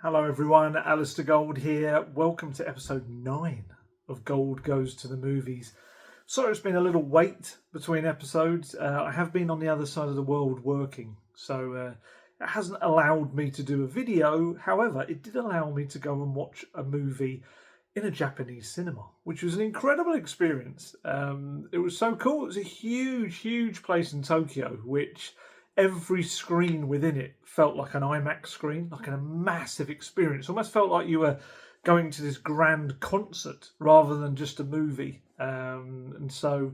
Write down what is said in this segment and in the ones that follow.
Hello everyone, Alistair Gold here. Welcome to episode 9 of Gold Goes to the Movies. Sorry it's been a little wait between episodes. I have been on the other side of the world working, so it hasn't allowed me to do a video. However, it did allow me to go and watch a movie in a Japanese cinema, which was an incredible experience. It was so cool. It was a huge place in Tokyo, which every screen within it felt like an IMAX screen, like a massive experience. Almost felt like you were going to this grand concert rather than just a movie. And so,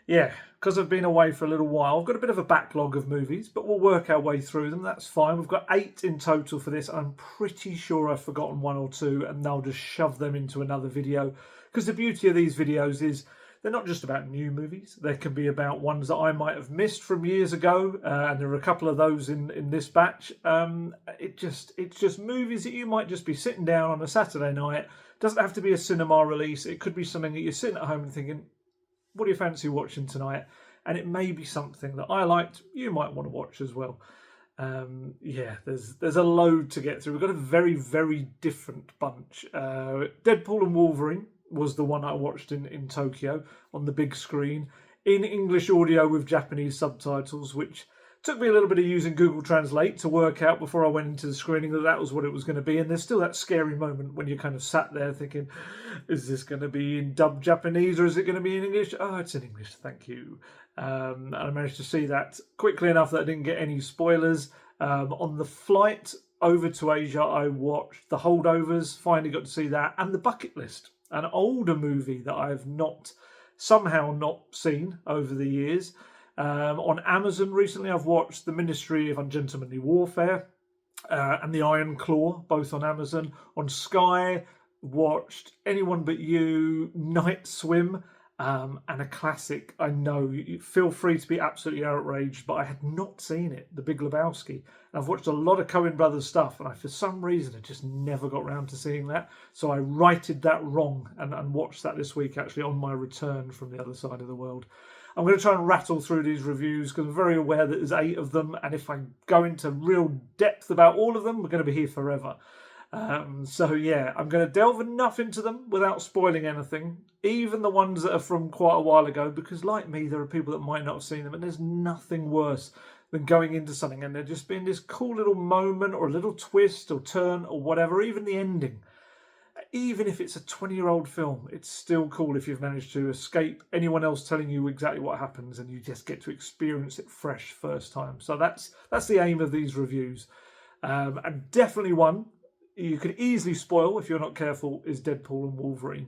yeah, because I've been away for a little while, I've got a bit of a backlog of movies, but we'll work our way through them. That's fine. We've got 8 in total for this. I'm pretty sure I've forgotten 1 or 2, and I'll just shove them into another video. Because the beauty of these videos is they're not just about new movies. They can be about ones that I might have missed from years ago, and there are a couple of those in this batch. It's just movies that you might just be sitting down on a Saturday night. Doesn't have to be a cinema release. It could be something that you're sitting at home and thinking, what do you fancy watching tonight? And it may be something that I liked, you might want to watch as well. There's a load to get through. We've got a very different bunch. Deadpool and Wolverine was the one I watched in Tokyo on the big screen in English audio with Japanese subtitles, which took me a little bit of using Google Translate to work out before I went into the screening that was what it was going to be. And there's still that scary moment when you're kind of sat there thinking, is this going to be in dubbed Japanese or is it going to be in English? Oh, it's in English, thank you. And I managed to see that quickly enough that I didn't get any spoilers. On the flight over to Asia, I watched The Holdovers, finally got to see that, and The Bucket List, an older movie that I've somehow not seen over the years. On Amazon recently, I've watched The Ministry of Ungentlemanly Warfare and The Iron Claw, both on Amazon. On Sky, watched Anyone But You, Night Swim, and a classic. I know, feel free to be absolutely outraged, but I had not seen it, The Big Lebowski. And I've watched a lot of Coen Brothers stuff, and for some reason I just never got around to seeing that. So I righted that wrong and watched that this week, actually, on my return from the other side of the world. I'm going to try and rattle through these reviews because I'm very aware that there's 8 of them, and if I go into real depth about all of them, we're going to be here forever. I'm going to delve enough into them without spoiling anything, even the ones that are from quite a while ago, because like me, there are people that might not have seen them, and there's nothing worse than going into something and there just being this cool little moment or a little twist or turn or whatever, even the ending. Even if it's a 20-year-old film, it's still cool if you've managed to escape anyone else telling you exactly what happens and you just get to experience it fresh first time. So that's the aim of these reviews. And definitely one you could easily spoil if you're not careful is Deadpool and Wolverine,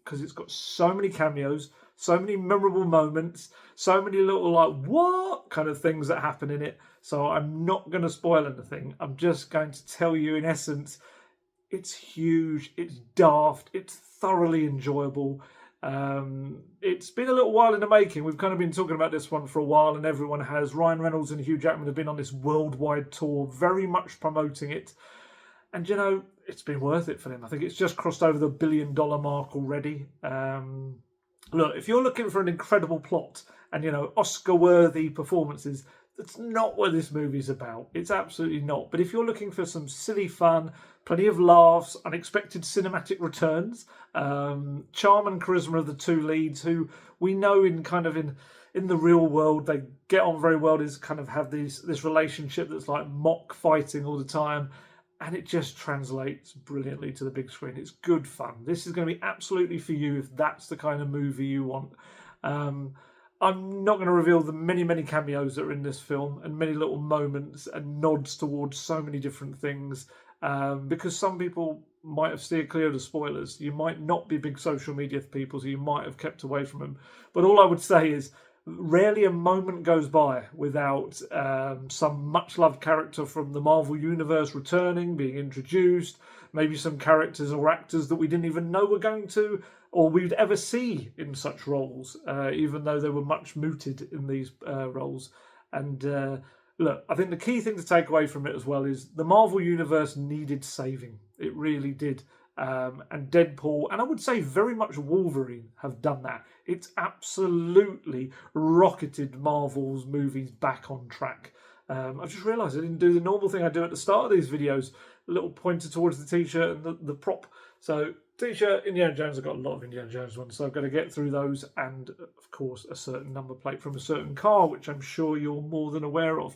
because it's got so many cameos, so many memorable moments, so many little like what kind of things that happen in it. So I'm not going to spoil anything. I'm just going to tell you in essence, it's huge, it's daft, it's thoroughly enjoyable. It's been a little while in the making. We've kind of been talking about this one for a while, and everyone has. Ryan Reynolds and Hugh Jackman have been on this worldwide tour, very much promoting it. And, you know, it's been worth it for them. I think it's just crossed over the $1 billion mark already. Look, if you're looking for an incredible plot and, you know, Oscar-worthy performances, that's not what this movie's about. It's absolutely not. But if you're looking for some silly fun, plenty of laughs, unexpected cinematic returns, charm and charisma of the 2 leads, who we know in the real world, they get on very well, is kind of have this relationship that's like mock fighting all the time. And it just translates brilliantly to the big screen. It's good fun. This is going to be absolutely for you if that's the kind of movie you want. I'm not going to reveal the many cameos that are in this film and many little moments and nods towards so many different things, because some people might have steered clear of the spoilers. You might not be big social media people, so you might have kept away from them. But all I would say is, rarely a moment goes by without some much-loved character from the Marvel Universe returning, being introduced, maybe some characters or actors that we didn't even know were going to, or we'd ever see in such roles, even though they were much mooted in these roles. And look, I think the key thing to take away from it as well is the Marvel Universe needed saving. It really did. And Deadpool, and I would say very much Wolverine, have done that. It's absolutely rocketed Marvel's movies back on track. I just realised I didn't do the normal thing I do at the start of these videos, a little pointer towards the t-shirt and the prop. So t-shirt, Indiana Jones, I've got a lot of Indiana Jones ones, so I've got to get through those, and of course a certain number plate from a certain car, which I'm sure you're more than aware of.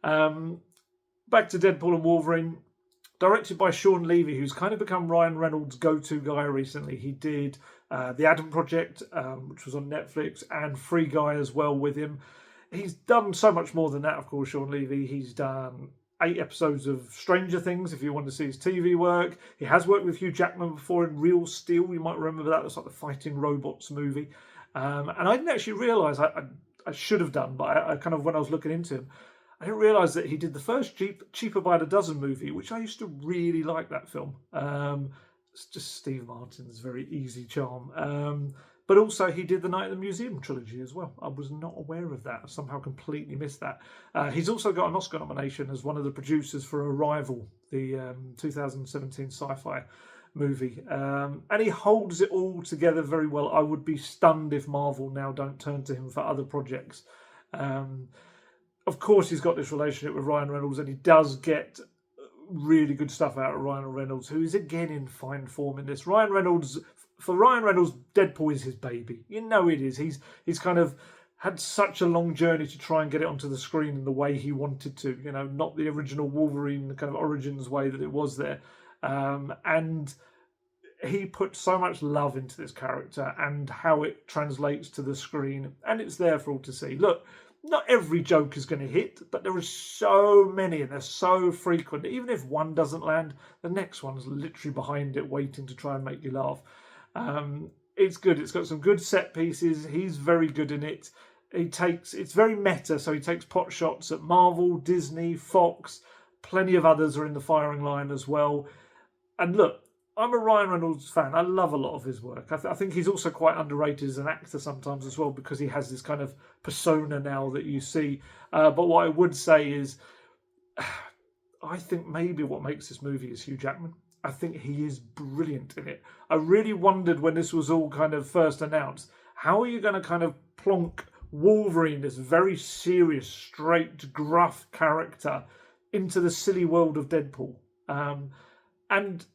Back to Deadpool and Wolverine, directed by Sean Levy, who's kind of become Ryan Reynolds' go-to guy recently. He did The Adam Project, which was on Netflix, and Free Guy as well with him. He's done so much more than that, of course, Sean Levy. He's done 8 episodes of Stranger Things, if you want to see his TV work. He has worked with Hugh Jackman before in Real Steel. You might remember that. It's like the fighting robots movie. And I didn't actually realise, I should have done, but I kind of, when I was looking into him, I didn't realise that he did the first Cheaper by the Dozen movie, which I used to really like that film. It's just Steve Martin's very easy charm. But also he did the Night at the Museum trilogy as well. I was not aware of that. I somehow completely missed that. He's also got an Oscar nomination as one of the producers for Arrival, the 2017 sci-fi movie. And he holds it all together very well. I would be stunned if Marvel now don't turn to him for other projects. Of course, he's got this relationship with Ryan Reynolds, and he does get really good stuff out of Ryan Reynolds, who is again in fine form in this. For Ryan Reynolds, Deadpool is his baby. You know it is. He's kind of had such a long journey to try and get it onto the screen in the way he wanted to. You know, not the original Wolverine kind of origins way that it was there. And he put so much love into this character and how it translates to the screen, and it's there for all to see. Look, not every joke is going to hit, but there are so many and they're so frequent. Even if one doesn't land, the next one's literally behind it waiting to try and make you laugh. It's good. It's got some good set pieces. He's very good in it. It's very meta, so he takes pot shots at Marvel, Disney, Fox. Plenty of others are in the firing line as well. And look, I'm a Ryan Reynolds fan. I love a lot of his work. I think he's also quite underrated as an actor sometimes as well, because he has this kind of persona now that you see. But what I would say is, I think maybe what makes this movie is Hugh Jackman. I think he is brilliant in it. I really wondered when this was all kind of first announced, how are you going to kind of plonk Wolverine, this very serious, straight, gruff character, into the silly world of Deadpool? And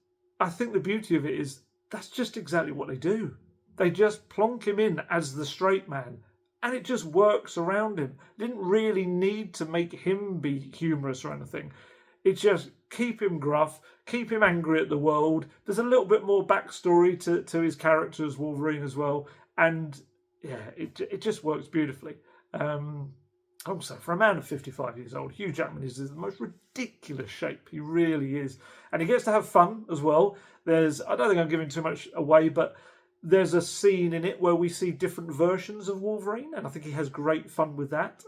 I think the beauty of it is that's just exactly what they do. They just plonk him in as the straight man, and it just works around him. Didn't really need to make him be humorous or anything. It's just keep him gruff, keep him angry at the world. There's a little bit more backstory to his character as Wolverine as well, and yeah, it just works beautifully. Also, for a man of 55 years old, Hugh Jackman is in the most ridiculous shape. He really is. And he gets to have fun as well. I don't think I'm giving too much away, but there's a scene in it where we see different versions of Wolverine, and I think he has great fun with that.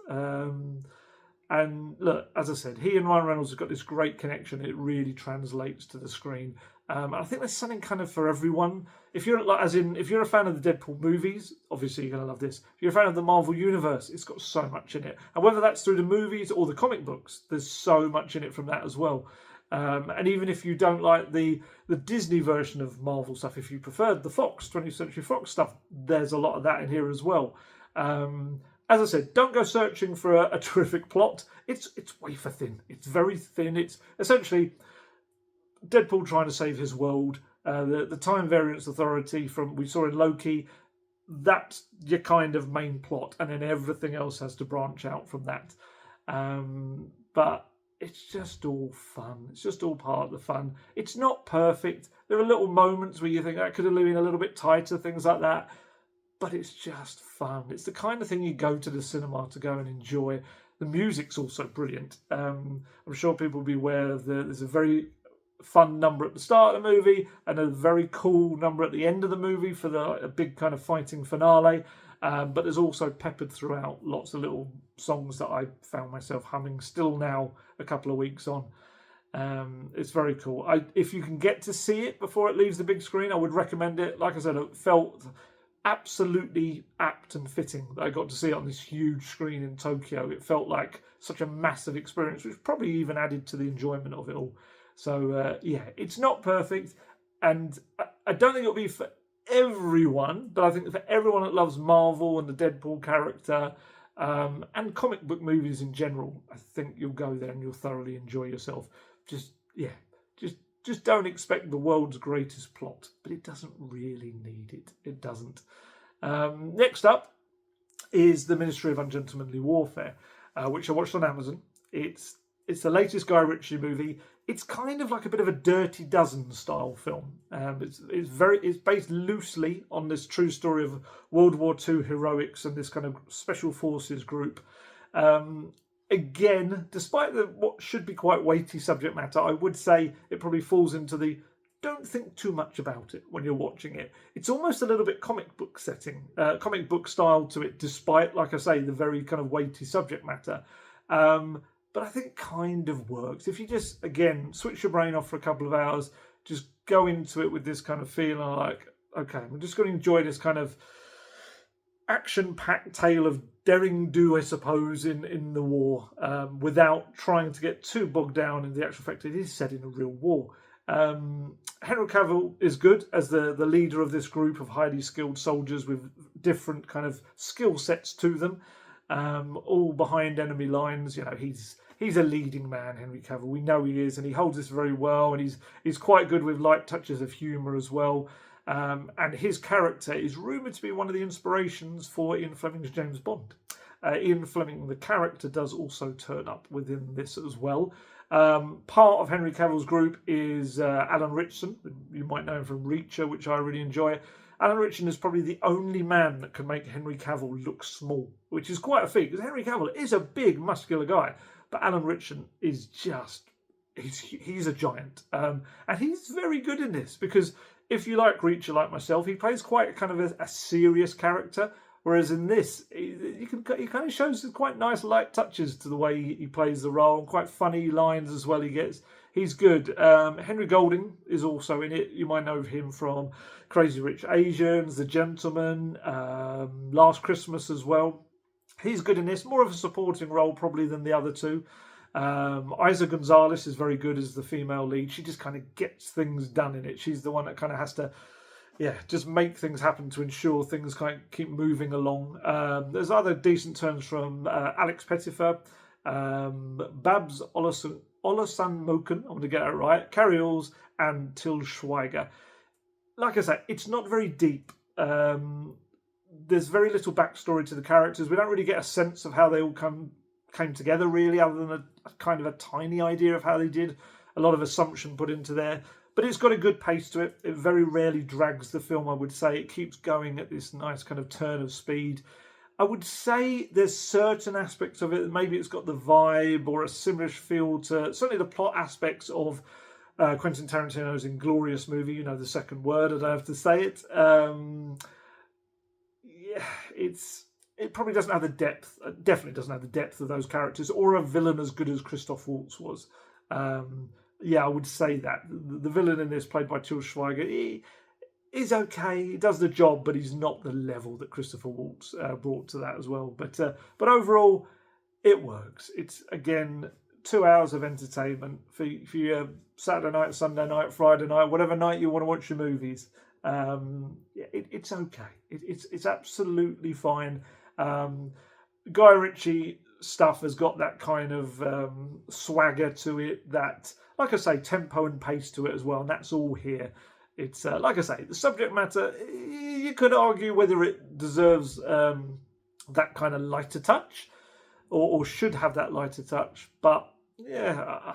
And look, as I said, he and Ryan Reynolds have got this great connection. It really translates to the screen. I think there's something kind of for everyone. If you're a fan of the Deadpool movies, obviously you're going to love this. If you're a fan of the Marvel Universe, it's got so much in it. And whether that's through the movies or the comic books, there's so much in it from that as well. And even if you don't like the Disney version of Marvel stuff, if you preferred the 20th Century Fox stuff, there's a lot of that in here as well. As I said, don't go searching for a terrific plot. It's wafer thin. It's very thin. It's essentially Deadpool trying to save his world. The Time Variance Authority from we saw in Loki. That's your kind of main plot, and then everything else has to branch out from that. But it's just all fun. It's just all part of the fun. It's not perfect. There are little moments where you think that could have been a little bit tighter, things like that. But it's just fun. It's the kind of thing you go to the cinema to go and enjoy. The music's also brilliant. I'm sure people will be aware of there's a very fun number at the start of the movie and a very cool number at the end of the movie for a big kind of fighting finale. But there's also peppered throughout lots of little songs that I found myself humming still now, a couple of weeks on. It's very cool. If you can get to see it before it leaves the big screen, I would recommend it. Like I said, it felt absolutely apt and fitting that I got to see it on this huge screen in Tokyo. It felt like such a massive experience, which probably even added to the enjoyment of it all. So yeah, it's not perfect, and I don't think it'll be for everyone, but I think for everyone that loves Marvel and the Deadpool character, and comic book movies in general. I think you'll go there and you'll thoroughly enjoy yourself. Just just don't expect the world's greatest plot, but it doesn't really need it. It doesn't. Next up is The Ministry of Ungentlemanly Warfare, which I watched on Amazon. It's the latest Guy Ritchie movie. It's kind of like a bit of a Dirty Dozen style film. It's based loosely on this true story of World War II heroics and this kind of special forces group. Again, despite what should be quite weighty subject matter, I would say it probably falls into the don't think too much about it when you're watching it. It's almost a little bit comic book setting, comic book style to it, despite, like I say, the very kind of weighty subject matter. But I think it kind of works. If you just, again, switch your brain off for a couple of hours, just go into it with this kind of feeling like, okay, I'm just going to enjoy this kind of action-packed tale of daring do, I suppose, in the war, without trying to get too bogged down in the actual fact it is set in a real war. Henry Cavill is good as the leader of this group of highly skilled soldiers with different kind of skill sets to them, all behind enemy lines. You know, he's a leading man, Henry Cavill. We know he is, and he holds this very well, and he's quite good with light touches of humour as well. And his character is rumoured to be one of the inspirations for Ian Fleming's James Bond. Ian Fleming, the character, does also turn up within this as well. Part of Henry Cavill's group is Alan Ritchson. You might know him from Reacher, which I really enjoy. Alan Ritchson is probably the only man that can make Henry Cavill look small, which is quite a feat, because Henry Cavill is a big, muscular guy. But Alan Ritchson is just... He's a giant. And he's very good in this, because if you like Reacher like myself, he plays quite kind of a serious character. Whereas in this, he kind of shows quite nice light touches to the way he plays the role, and quite funny lines as well he gets. He's good. Henry Golding is also in it. You might know him from Crazy Rich Asians, The Gentleman, Last Christmas as well. He's good in this. More of a supporting role probably than the other two. Isa Gonzalez is very good as the female lead. She just kind of gets things done in it. She's the one that kind of has to... just make things happen to ensure things kind of keep moving along. There's other decent turns from Alex Pettyfer, Babs Olosanmoken, I'm going to get it right, Carrie Alls, and Till Schweiger. Like I said, it's not very deep. There's very little backstory to the characters. We don't really get a sense of how they all came together, really, other than a kind of a tiny idea of how they did. A lot of assumption put into there. But it's got a good pace to it. It very rarely drags the film, I would say. It keeps going at this nice kind of turn of speed. I would say there's certain aspects of it, maybe it's got the vibe or a similar feel to certainly the plot aspects of Quentin Tarantino's Inglourious movie, you know, the second word, I don't have to say it. It probably doesn't have the depth, definitely doesn't have the depth of those characters, or a villain as good as Christoph Waltz was. I would say that. The villain in this, played by Til Schweiger, he is okay. He does the job, but he's not the level that Christopher Waltz brought to that as well. But overall, it works. It's, again, 2 hours of entertainment for your Saturday night, Sunday night, Friday night, whatever night you want to watch your movies. It's okay. It's absolutely fine. Guy Ritchie stuff has got that kind of swagger to it, that, like I say, tempo and pace to it as well, and that's all here. It's like I say, the subject matter, you could argue whether it deserves that kind of lighter touch, or should have that lighter touch, but yeah,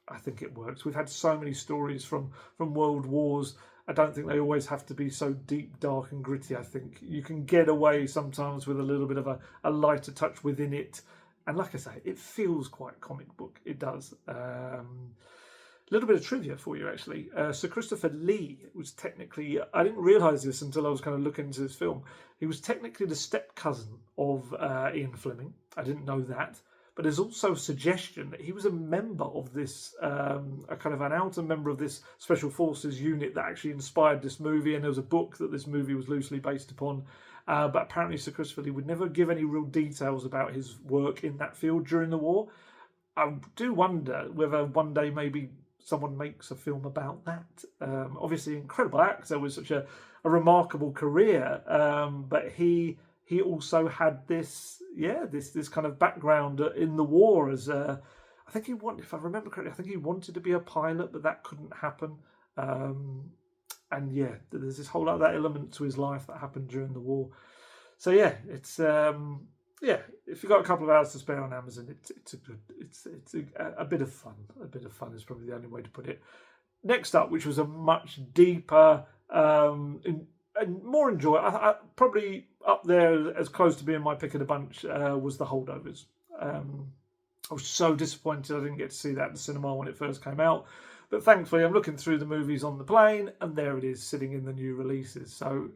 I think it works. We've had so many stories from world wars. I don't think they always have to be so deep, dark and gritty. I think you can get away sometimes with a little bit of a lighter touch within it. And like I say, it feels quite comic book. It does. A little bit of trivia for you, actually. Sir Christopher Lee was technically... I didn't realise this until I was kind of looking into this film. He was technically the step-cousin of Ian Fleming. I didn't know that. But there's also a suggestion that he was a member of this, a kind of an outer member of this Special Forces unit that actually inspired this movie. And there was a book that this movie was loosely based upon. But apparently Sir Christopher Lee would never give any real details about his work in that field during the war. I do wonder whether one day maybe someone makes a film about that. Obviously, incredible actor with such a remarkable career, but he he also had this kind of background in the war as I think he wanted, if I remember correctly, I think he wanted to be a pilot, but that couldn't happen. And yeah, there's this whole other element to his life that happened during the war. So yeah, it's if you've got a couple of hours to spare on Amazon, it's a bit of fun. A bit of fun is probably the only way to put it. Next up, which was a much deeper and more enjoyable, probably up there as close to being my pick of the bunch, was The Holdovers. I was so disappointed I didn't get to see that at the cinema when it first came out. But thankfully, I'm looking through the movies on the plane, and there it is, sitting in the new releases. So,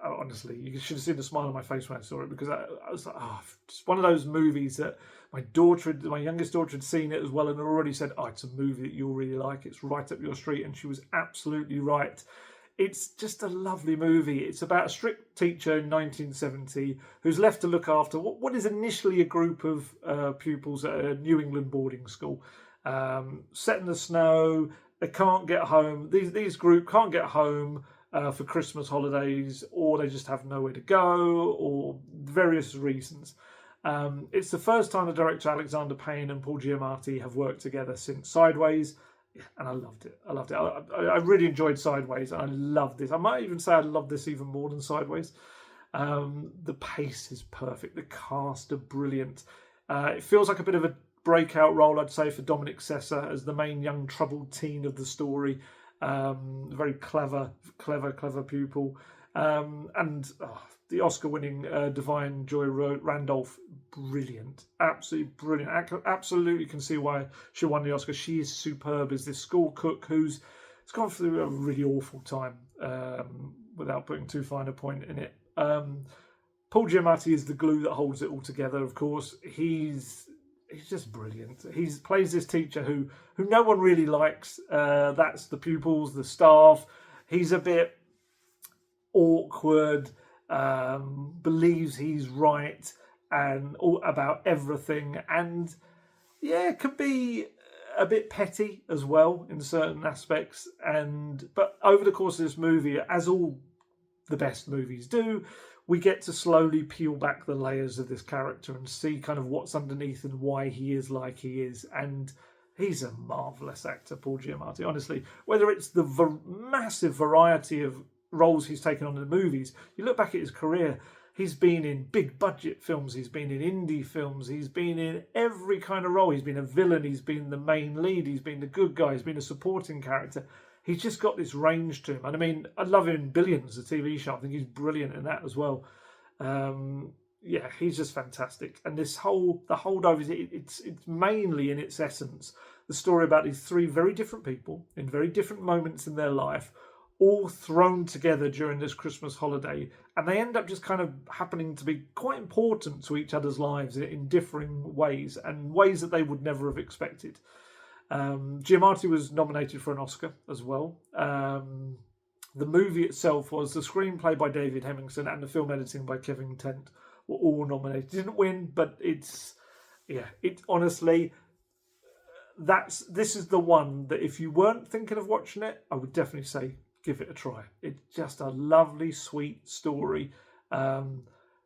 honestly, you should have seen the smile on my face when I saw it, because I was like, it's one of those movies that my youngest daughter had seen it as well, and already said, it's a movie that you'll really like. It's right up your street, and she was absolutely right. It's just a lovely movie. It's about a strict teacher in 1970 who's left to look after what is initially a group of pupils at a New England boarding school. Set in the snow, they can't get home. These group can't get home for Christmas holidays, or they just have nowhere to go, or various reasons. It's the first time the director Alexander Payne and Paul Giamatti have worked together since Sideways. Yeah, and I loved it. I really enjoyed Sideways, and I loved this. I might even say I love this even more than Sideways. The pace is perfect. The cast are brilliant. It feels like a bit of a breakout role, I'd say, for Dominic Sessa as the main young troubled teen of the story. Very clever pupil. And the Oscar-winning Divine Joy Randolph, brilliant, absolutely brilliant. Absolutely can see why she won the Oscar. She is superb as this school cook who's gone through a really awful time, without putting too fine a point in it. Paul Giamatti is the glue that holds it all together, of course. He's just brilliant. He plays this teacher who no one really likes. That's the pupils, the staff. He's a bit awkward, believes he's right and all about everything, and could be a bit petty as well in certain aspects. But over the course of this movie, as all the best movies do, we get to slowly peel back the layers of this character and see kind of what's underneath and why he is like he is. And he's a marvellous actor, Paul Giamatti. Honestly, whether it's the massive variety of roles he's taken on in the movies, you look back at his career, he's been in big budget films, he's been in indie films, he's been in every kind of role. He's been a villain, he's been the main lead, he's been the good guy, he's been a supporting character. He's just got this range to him. And I mean, I love him in Billions, the TV show. I think he's brilliant in that as well. He's just fantastic. And the Holdovers, it's mainly in its essence the story about these three very different people in very different moments in their life, all thrown together during this Christmas holiday, and they end up just kind of happening to be quite important to each other's lives in differing ways, and ways that they would never have expected. Giamatti was nominated for an Oscar as well. The movie itself was the screenplay by David Hemmingson and the film editing by Kevin Tent were all nominated. Didn't win, but honestly, this is the one that if you weren't thinking of watching it, I would definitely say give it a try. It's just a lovely, sweet story,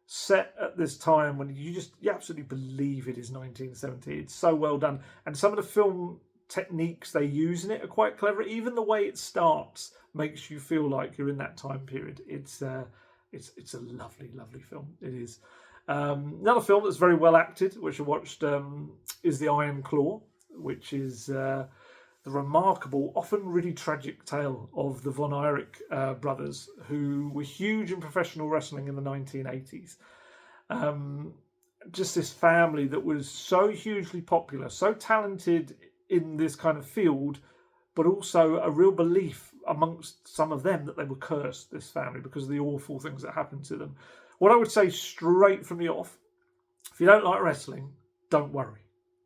set at this time when you absolutely believe it is 1970. It's so well done, and some of the film techniques they use in it are quite clever. Even the way it starts makes you feel like you're in that time period. It's a lovely, lovely film. It is. Another film that's very well acted, which I watched, is The Iron Claw, which is the remarkable, often really tragic tale of the Von Erich brothers, who were huge in professional wrestling in the 1980s. Just this family that was so hugely popular, so talented in this kind of field, but also a real belief amongst some of them that they were cursed, this family, because of the awful things that happened to them. What I would say straight from the off, if you don't like wrestling, don't worry.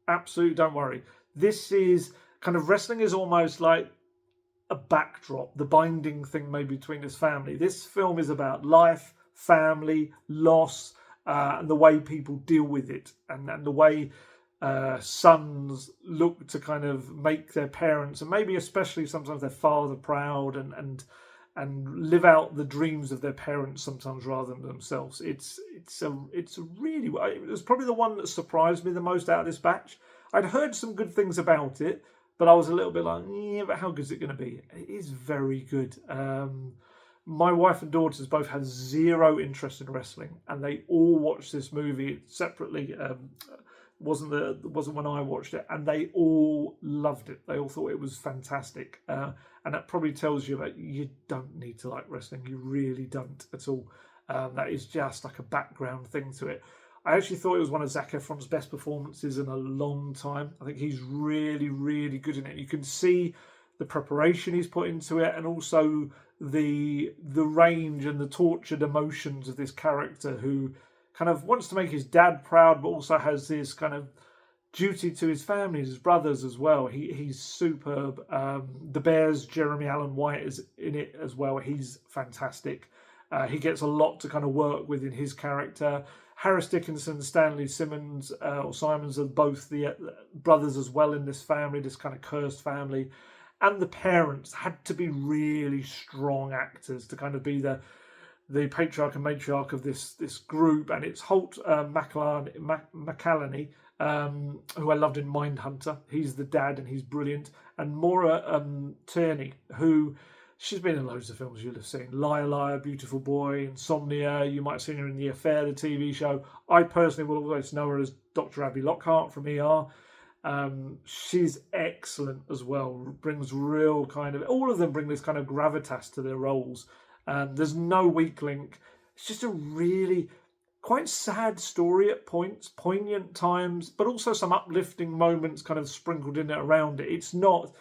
Absolutely don't worry. This is kind of, wrestling is almost like a backdrop, the binding thing maybe between this family. This film is about life, family, loss, and the way people deal with it, and the way sons look to kind of make their parents, and maybe especially sometimes their father, proud, and and live out the dreams of their parents sometimes rather than themselves. It's a really, it was probably the one that surprised me the most out of this batch. I'd heard some good things about it, but I was a little bit like, yeah, but how good is it going to be? It is very good. My wife and daughters both had zero interest in wrestling, and they all watched this movie separately. Wasn't when I watched it, and they all loved it. They all thought it was fantastic, and that probably tells you that you don't need to like wrestling. You really don't at all. That is just like a background thing to it. I actually thought it was one of Zac Efron's best performances in a long time. I think he's really, really good in it. You can see the preparation he's put into it, and also the range and the tortured emotions of this character who kind of wants to make his dad proud, but also has this kind of duty to his family, his brothers as well. He's superb. The Bear's Jeremy Allen White is in it as well. He's fantastic. He gets a lot to kind of work with in his character. Harris Dickinson, Stanley Simmons, or Simons are both the brothers as well in this family, this kind of cursed family. And the parents had to be really strong actors to kind of be the patriarch and matriarch of this group. And it's Holt McCallany, who I loved in Mindhunter. He's the dad and he's brilliant. And Maura Tierney, who she's been in loads of films you'll have seen. Liar, Liar, Beautiful Boy, Insomnia. You might have seen her in The Affair, the TV show. I personally will always know her as Dr. Abby Lockhart from ER. She's excellent as well. Brings real kind of... All of them bring this kind of gravitas to their roles. There's no weak link. It's just a really quite sad story at points, poignant times, but also some uplifting moments kind of sprinkled in it around it. It's not...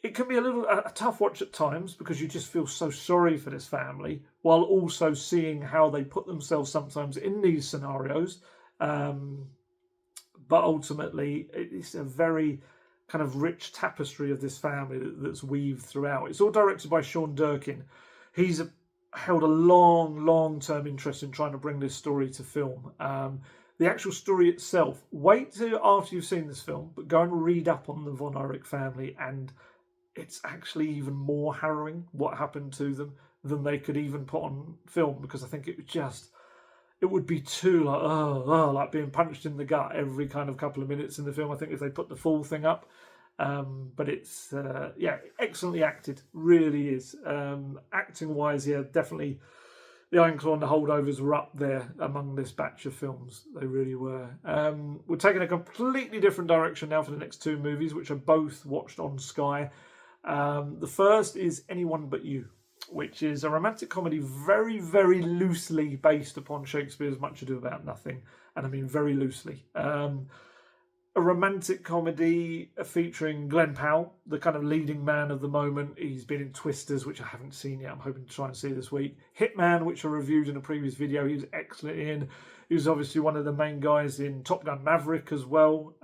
It can be a tough watch at times because you just feel so sorry for this family while also seeing how they put themselves sometimes in these scenarios. But ultimately, it's a very kind of rich tapestry of this family that's weaved throughout. It's all directed by Sean Durkin. He's held a long-term interest in trying to bring this story to film. The actual story itself, wait till after you've seen this film, but go and read up on the Von Erich family, and it's actually even more harrowing what happened to them than they could even put on film, because I think it would be too like being punched in the gut every kind of couple of minutes in the film, I think, if they put the full thing up. But it's, excellently acted, really is. Acting-wise, yeah, definitely the Ironclaw and the Holdovers were up there among this batch of films. They really were. We're taking a completely different direction now for the next two movies, which are both watched on Sky. The first is Anyone But You, which is a romantic comedy very, very loosely based upon Shakespeare's Much Ado About Nothing. And I mean very loosely. A romantic comedy featuring Glenn Powell, the kind of leading man of the moment. He's been in Twisters, which I haven't seen yet. I'm hoping to try and see this week. Hitman, which I reviewed in a previous video. He was excellent in. He was obviously one of the main guys in Top Gun Maverick as well.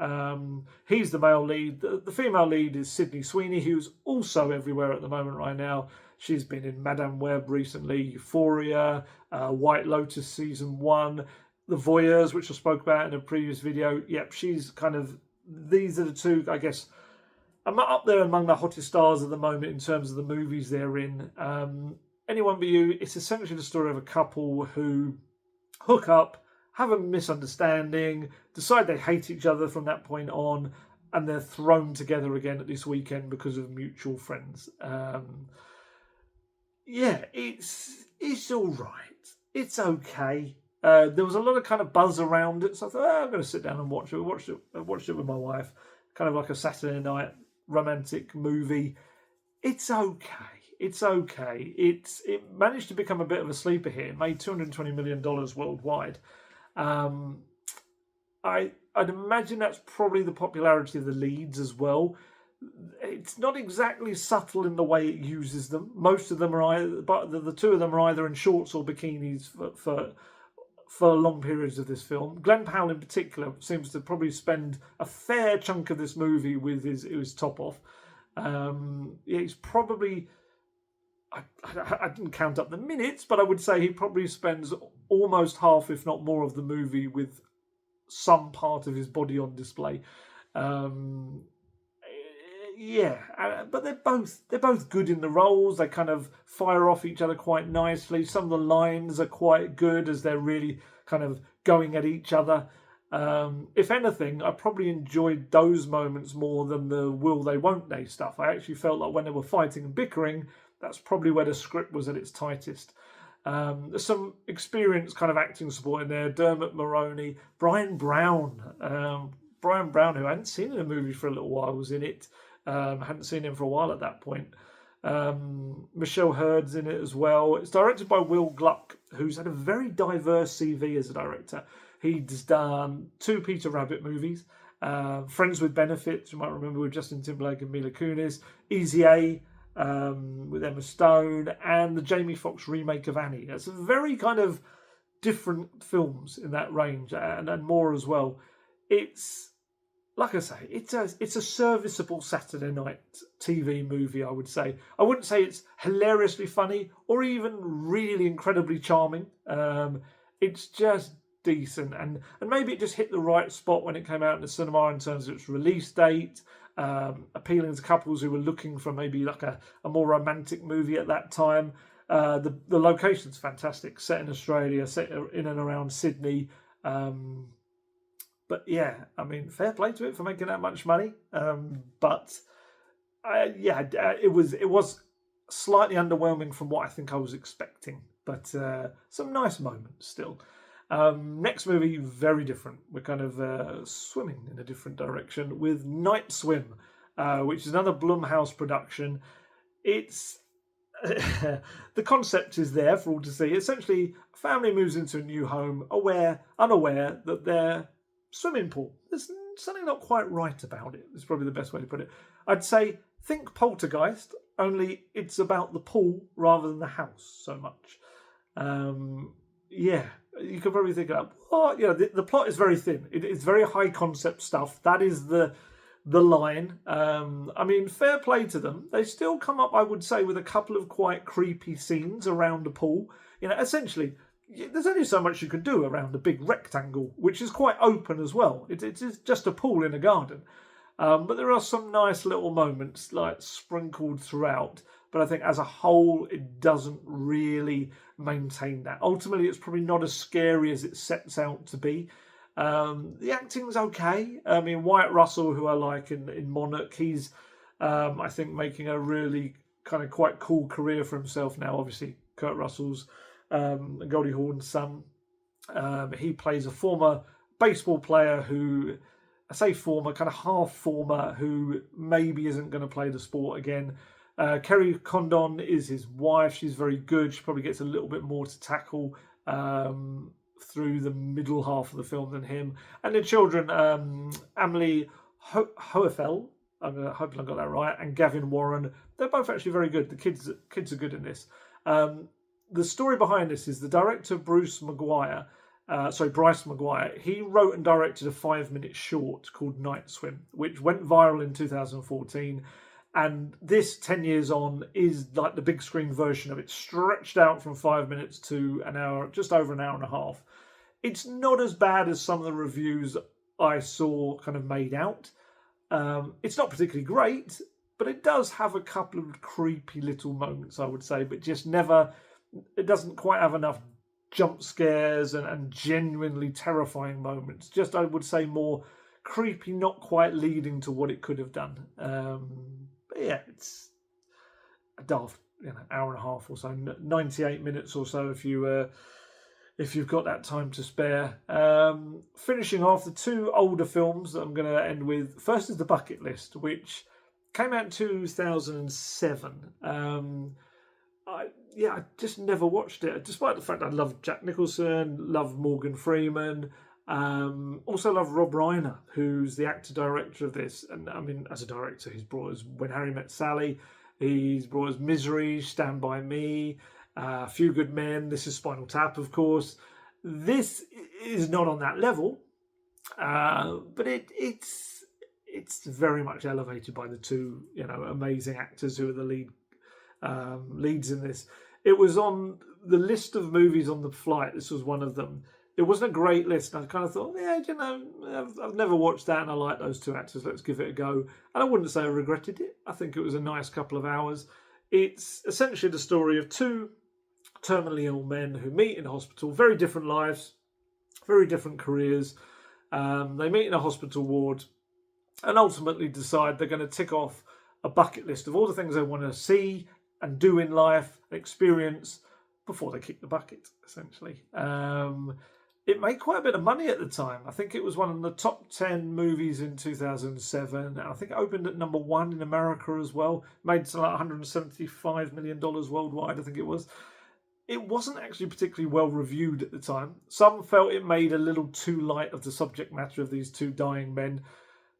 He's the male lead. The female lead is Sydney Sweeney, who's also everywhere at the moment right now. She's been in Madame Web recently, Euphoria, White Lotus Season 1, The Voyeurs, which I spoke about in a previous video. Yep, she's kind of... These are the two, I guess... I'm up there among the hottest stars at the moment in terms of the movies they're in. Anyone But You, it's essentially the story of a couple who hook up, have a misunderstanding, decide they hate each other from that point on, and they're thrown together again at this weekend because of mutual friends. It's all right. It's okay. There was a lot of kind of buzz around it, so I thought, I'm going to sit down and watch it. I watched it with my wife, kind of like a Saturday night romantic movie. It's okay. It's okay. It managed to become a bit of a sleeper here. It made $220 million worldwide. I'd imagine that's probably the popularity of the leads as well. It's not exactly subtle in the way it uses them. Most of them are either, but the two of them are either in shorts or bikinis for long periods of this film. Glenn Powell in particular seems to probably spend a fair chunk of this movie with his top off. He's probably... I didn't count up the minutes, but I would say he probably spends almost half, if not more, of the movie with some part of his body on display. yeah, but they're both good in the roles. They kind of fire off each other quite nicely. Some of the lines are quite good as they're really kind of going at each other. If anything, I probably enjoyed those moments more than the will they won't they stuff. I actually felt like when they were fighting and bickering, that's probably where the script was at its tightest. There's some experienced kind of acting support in there. Dermot Mulroney, Brian Brown. Brian Brown, who I hadn't seen in a movie for a little while, was in it. Hadn't seen him for a while at that point. Michelle Hurd's in it as well. It's directed by Will Gluck, who's had a very diverse CV as a director. He's done 2 Peter Rabbit movies, Friends with Benefits, you might remember, with Justin Timberlake and Mila Kunis, Easy A, with Emma Stone, and the Jamie Foxx remake of Annie. It's very kind of different films in that range, and more as well. It's, like I say, it's a serviceable Saturday night TV movie, I would say. I wouldn't say it's hilariously funny or even really incredibly charming. It's just decent, and maybe it just hit the right spot when it came out in the cinema in terms of its release date, appealing to couples who were looking for maybe like a more romantic movie at that time. The location's fantastic, set in Australia, set in and around Sydney. But yeah, I mean, fair play to it for making that much money. But it was slightly underwhelming from what I think I was expecting. But some nice moments still. Next movie, very different. We're kind of swimming in a different direction with Night Swim, which is another Blumhouse production. It's the concept is there for all to see. Essentially, a family moves into a new home, unaware that their swimming pool, there's something not quite right about it. Is probably the best way to put it. I'd say think Poltergeist, only it's about the pool rather than the house so much. You could probably think of, the plot is very thin. It's very high concept stuff. That is the line. I mean, fair play to them. They still come up, I would say, with a couple of quite creepy scenes around the pool. Essentially, there's only so much you can do around a big rectangle, which is quite open as well. It's just a pool in a garden. But there are some nice little moments like sprinkled throughout. But I think as a whole, it doesn't really maintain that. Ultimately, it's probably not as scary as it sets out to be. The acting's okay. I mean, Wyatt Russell, who I like in Monarch, he's, I think, making a really kind of quite cool career for himself now. Obviously, Kurt Russell's Goldie Hawn's son. He plays a former baseball player who, I say former, kind of half former, who maybe isn't going to play the sport again. Kerry Condon is his wife. She's very good. She probably gets a little bit more to tackle through the middle half of the film than him. And the children, Amelie Hoefel, I'm hoping I got that right, and Gavin Warren, they're both actually very good. The kids are good in this. The story behind this is the director Bryce Maguire, he wrote and directed a 5-minute short called Night Swim, which went viral in 2014. And this, 10 years on, is like the big screen version of it, stretched out from 5 minutes to an hour, just over an hour and a half. It's not as bad as some of the reviews I saw kind of made out. It's not particularly great, but it does have a couple of creepy little moments, I would say, but just never, it doesn't quite have enough jump scares and genuinely terrifying moments. Just, I would say, more creepy, not quite leading to what it could have done. But yeah, it's a daft, hour and a half or so, 98 minutes or so if you've got that time to spare. Finishing off the 2 older films that I'm going to end with. First is The Bucket List, which came out in 2007. I just never watched it, despite the fact I love Jack Nicholson, love Morgan Freeman, also love Rob Reiner, who's the actor-director of this. And I mean, as a director, he's brought us When Harry Met Sally, he's brought us Misery, Stand By Me, A Few Good Men, This Is Spinal Tap, of course. This is not on that level, but it's very much elevated by the 2, amazing actors who are the leads in this. It was on the list of movies on the flight. This was one of them it wasn't a great list. And I kind of thought, yeah, you know, I've never watched that and I like those two actors. Let's give it a go. And I wouldn't say I regretted it. I think it was a nice couple of hours. It's essentially the story of two terminally ill men who meet in a hospital, very different lives, very different careers. They meet in a hospital ward and ultimately decide they're going to tick off a bucket list of all the things they want to see and do in life and experience before they kick the bucket, essentially. It made quite a bit of money at the time. I think it was one of the top 10 movies in 2007. And I think it opened at number 1 in America as well. Made something like $175 million worldwide, I think it was. It wasn't actually particularly well reviewed at the time. Some felt it made a little too light of the subject matter of these two dying men.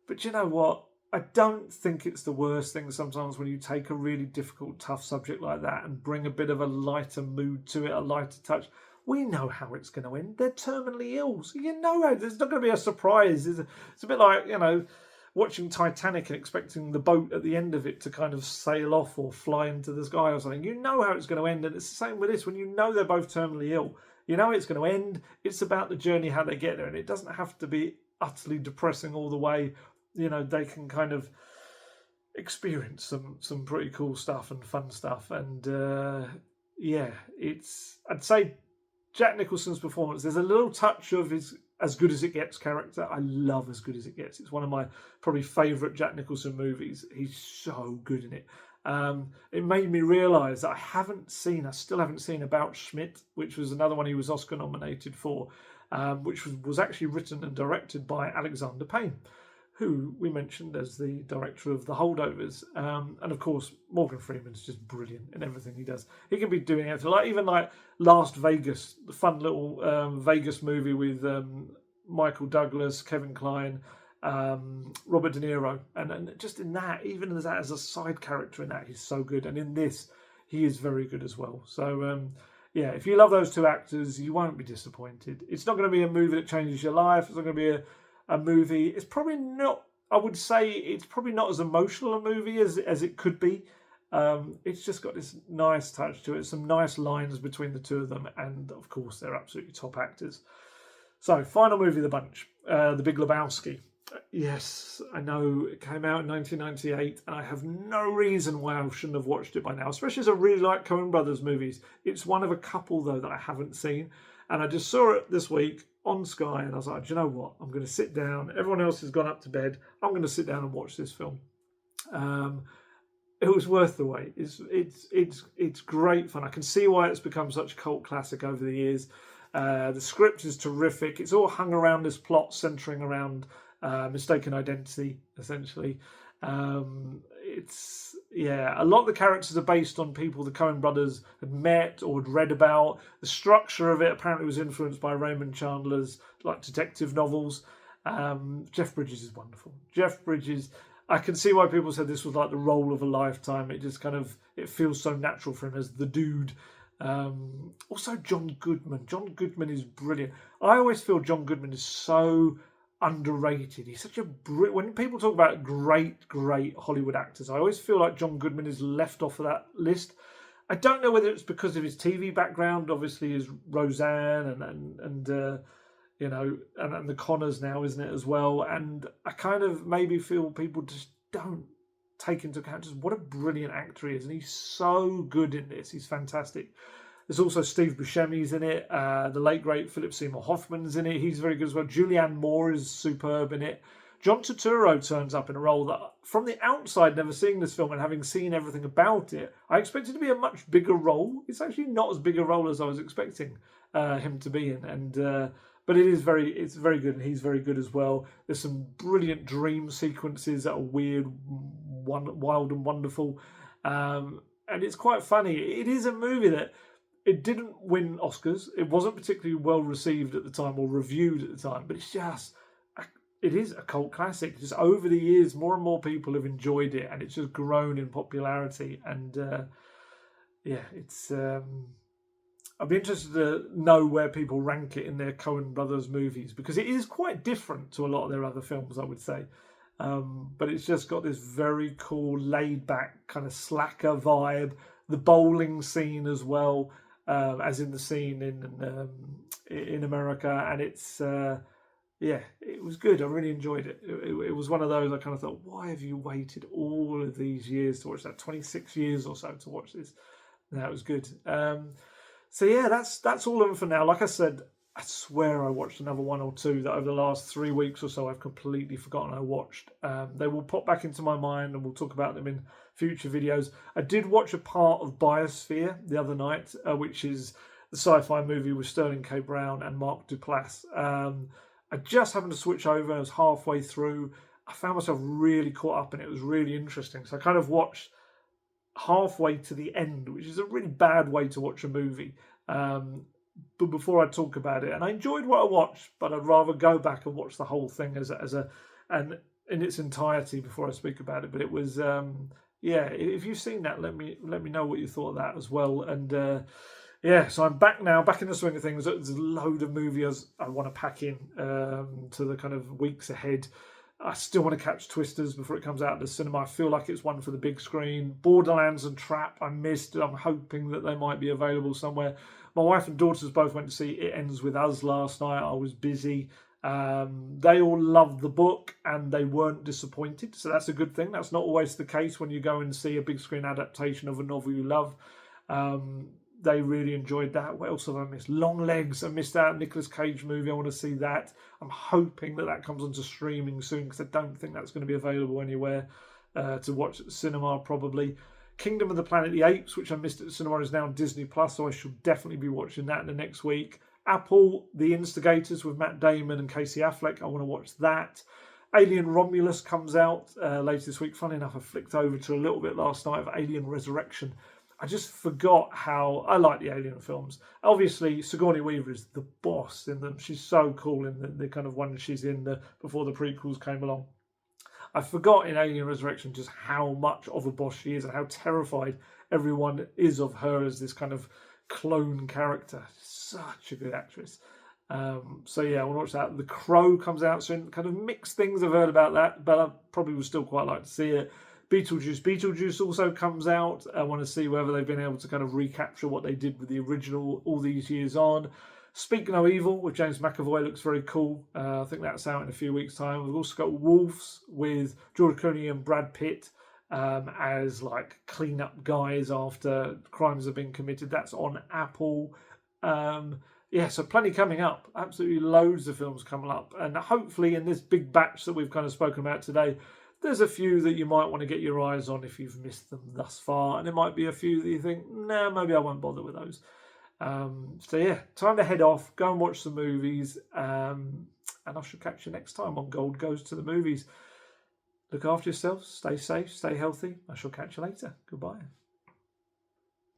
But you know what? I don't think it's the worst thing sometimes when you take a really difficult, tough subject like that and bring a bit of a lighter mood to it, a lighter touch. We know how it's going to end. They're terminally ill. So you know how there's not going to be a surprise. It's a bit like, you know, watching Titanic and expecting the boat at the end of it to kind of sail off or fly into the sky or something. You know how it's going to end. And it's the same with this. When you know they're both terminally ill, you know it's going to end. It's about the journey, how they get there. And it doesn't have to be utterly depressing all the way. You know, they can kind of experience some pretty cool stuff and fun stuff. And yeah, I'd say Jack Nicholson's performance, there's a little touch of his As Good As It Gets character. I love As Good As It Gets. It's one of my probably favourite Jack Nicholson movies. He's so good in it. It made me realise that I still haven't seen About Schmidt, which was another one he was Oscar nominated for, which was actually written and directed by Alexander Payne, who we mentioned as the director of The Holdovers. And of course, Morgan Freeman's just brilliant in everything he does. He can be doing everything, even like Last Vegas, the fun little Vegas movie with Michael Douglas, Kevin Kline, Robert De Niro. And just in that, even as a side character in that, he's so good. And in this, he is very good as well. So, yeah, if you love those two actors, you won't be disappointed. It's not going to be a movie that changes your life. It's not going to be a movie. It's probably not, I would say it's probably not as emotional a movie as it could be. It's just got this nice touch to it, some nice lines between the two of them, and of course they're absolutely top actors. So, final movie of the bunch, The Big Lebowski. Yes, I know it came out in 1998, and I have no reason why I shouldn't have watched it by now, especially as I really like Coen Brothers movies. It's one of a couple, though, that I haven't seen, and I just saw it this week on Sky, and I was like, do you know what? I'm going to sit down. Everyone else has gone up to bed. I'm going to sit down and watch this film. It was worth the wait. It's great fun. I can see why it's become such a cult classic over the years. The script is terrific. It's all hung around this plot centering around mistaken identity, essentially. A lot of the characters are based on people the Coen brothers had met or had read about. The structure of it apparently was influenced by Raymond Chandler's like detective novels. Jeff Bridges is wonderful. Jeff Bridges, I can see why people said this was like the role of a lifetime. It just it feels so natural for him as the dude. Also John Goodman. John Goodman is brilliant. I always feel John Goodman is so underrated. He's such a when people talk about great Hollywood actors, I always feel like John Goodman is left off of that list. I don't know whether it's because of his TV background, obviously is Roseanne and the Connors now, isn't it, as well? And I kind of maybe feel people just don't take into account just what a brilliant actor he is, and he's so good in this. He's fantastic. There's also Steve Buscemi's in it. The late, great Philip Seymour Hoffman's in it. He's very good as well. Julianne Moore is superb in it. John Turturro turns up in a role that, from the outside, never seeing this film and having seen everything about it, I expected to be a much bigger role. It's actually not as big a role as I was expecting him to be in. But it's very good, and he's very good as well. There's some brilliant dream sequences that are weird, wild and wonderful. And it's quite funny. It is a movie that it didn't win Oscars. It wasn't particularly well received at the time or reviewed at the time, but it is a cult classic. Just over the years, more and more people have enjoyed it, and it's just grown in popularity. And it's. I'd be interested to know where people rank it in their Coen Brothers movies, because it is quite different to a lot of their other films, I would say. But it's just got this very cool, laid-back, kind of slacker vibe. The bowling scene as well. as in the scene in America, and it's yeah, it was good. I really enjoyed it. It was one of those I kind of thought, why have you waited all of these years to watch that? 26 years or so to watch this. That was good. So yeah, that's all of them for now. Like I said, I swear I watched another one or two that over the last 3 weeks or so I've completely forgotten I watched. They will pop back into my mind and we'll talk about them in future videos. I did watch a part of Biosphere the other night, which is the sci-fi movie with Sterling K. Brown and Mark Duplass. I just happened to switch over. I was halfway through. I found myself really caught up and it was really interesting. So I kind of watched halfway to the end, which is a really bad way to watch a movie. But before I talk about it, and I enjoyed what I watched, but I'd rather go back and watch the whole thing as a and in its entirety before I speak about it. But it was yeah. If you've seen that, let me know what you thought of that as well. And yeah, so I'm back now, back in the swing of things. There's a load of movies I want to pack in to the kind of weeks ahead. I still want to catch Twisters before it comes out of the cinema. I feel like it's one for the big screen. Borderlands and Trap I missed. I'm hoping that they might be available somewhere. My wife and daughters both went to see It Ends With Us last night. I was busy. They all loved the book and they weren't disappointed. So that's a good thing. That's not always the case when you go and see a big screen adaptation of a novel you love. They really enjoyed that. What else have I missed? Long Legs. I missed that Nicolas Cage movie. I want to see that. I'm hoping that comes onto streaming soon because I don't think that's going to be available anywhere to watch at the cinema probably. Kingdom of the Planet of the Apes, which I missed at the cinema, is now on Disney Plus, so I should definitely be watching that in the next week. Apple, The Instigators with Matt Damon and Casey Affleck. I want to watch that. Alien Romulus comes out later this week. Funny enough, I flicked over to a little bit last night of Alien Resurrection. I just forgot how I like the Alien films. Obviously, Sigourney Weaver is the boss in them. She's so cool in the kind of one she's in before the prequels came along. I forgot in Alien Resurrection just how much of a boss she is and how terrified everyone is of her as this kind of clone character. Such a good actress. So yeah, I want to watch that. The Crow comes out soon. Kind of mixed things I've heard about that, but I probably would still quite like to see it. Beetlejuice also comes out. I want to see whether they've been able to kind of recapture what they did with the original all these years on. Speak No Evil with James McAvoy looks very cool. I think that's out in a few weeks' time. We've also got Wolves with George Clooney and Brad Pitt as like clean-up guys after crimes have been committed. That's on Apple. Yeah, so plenty coming up. Absolutely loads of films coming up. And hopefully in this big batch that we've kind of spoken about today, there's a few that you might want to get your eyes on if you've missed them thus far. And there might be a few that you think, nah, maybe I won't bother with those. So yeah, time to head off, go and watch some movies. And I shall catch you next time on Gold Goes to the Movies. Look after yourselves, stay safe, stay healthy. I shall catch you later. Goodbye.